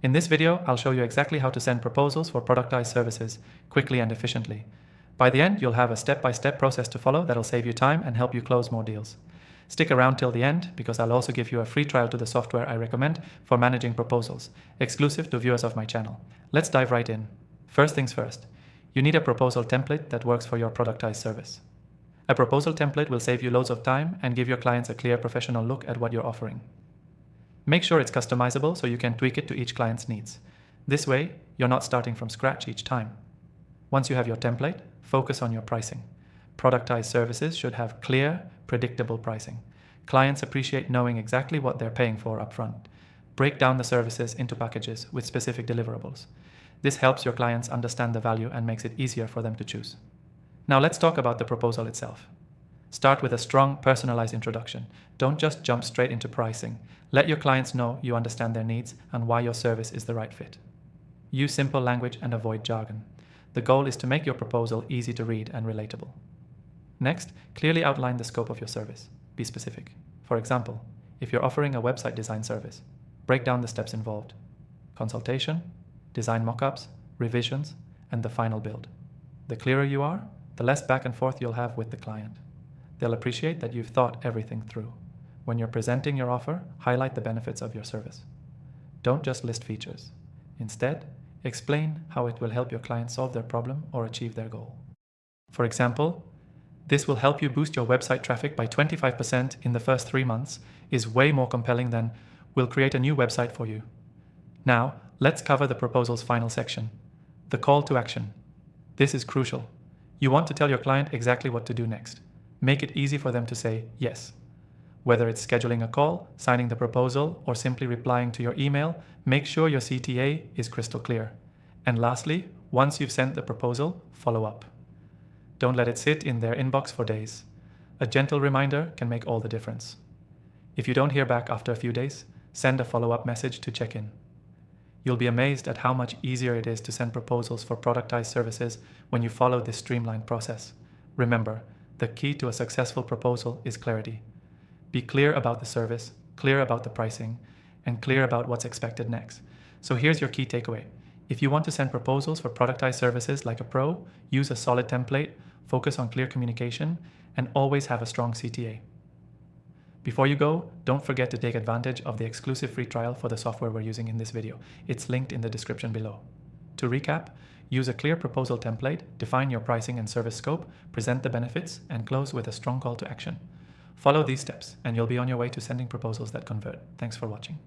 In this video, I'll show you exactly how to send proposals for productized services quickly and efficiently. By the end, you'll have a step-by-step process to follow that'll save you time and help you close more deals. Stick around till the end because I'll also give you a free trial to the software I recommend for managing proposals, exclusive to viewers of my channel. Let's dive right in. First things first, you need a proposal template that works for your productized service. A proposal template will save you loads of time and give your clients a clear professional look at what you're offering. Make sure it's customizable so you can tweak it to each client's needs. This way, you're not starting from scratch each time. Once you have your template, focus on your pricing. Productized services should have clear, predictable pricing. Clients appreciate knowing exactly what they're paying for upfront. Break down the services into packages with specific deliverables. This helps your clients understand the value and makes it easier for them to choose. Now let's talk about the proposal itself. Start with a strong, personalized introduction. Don't just jump straight into pricing. Let your clients know you understand their needs and why your service is the right fit. Use simple language and avoid jargon. The goal is to make your proposal easy to read and relatable. Next, clearly outline the scope of your service. Be specific. For example, if you're offering a website design service, break down the steps involved: consultation, design mockups, revisions, and the final build. The clearer you are, the less back and forth you'll have with the client. They'll appreciate that you've thought everything through. When you're presenting your offer, highlight the benefits of your service. Don't just list features. Instead, explain how it will help your client solve their problem or achieve their goal. For example, this will help you boost your website traffic by 25% in the first 3 months is way more compelling than we'll create a new website for you. Now, let's cover the proposal's final section, the call to action. This is crucial. You want to tell your client exactly what to do next. Make it easy for them to say yes. Whether it's scheduling a call, signing the proposal, or simply replying to your email, make sure your CTA is crystal clear. And lastly, once you've sent the proposal, follow up. Don't let it sit in their inbox for days. A gentle reminder can make all the difference. If you don't hear back after a few days, send a follow-up message to check in. You'll be amazed at how much easier it is to send proposals for productized services when you follow this streamlined process. Remember, the key to a successful proposal is clarity. Be clear about the service, clear about the pricing, and clear about what's expected next. So here's your key takeaway. If you want to send proposals for productized services like a pro, use a solid template, focus on clear communication, and always have a strong CTA. Before you go, don't forget to take advantage of the exclusive free trial for the software we're using in this video. It's linked in the description below. To recap, use a clear proposal template, define your pricing and service scope, present the benefits, and close with a strong call to action. Follow these steps, and you'll be on your way to sending proposals that convert. Thanks for watching.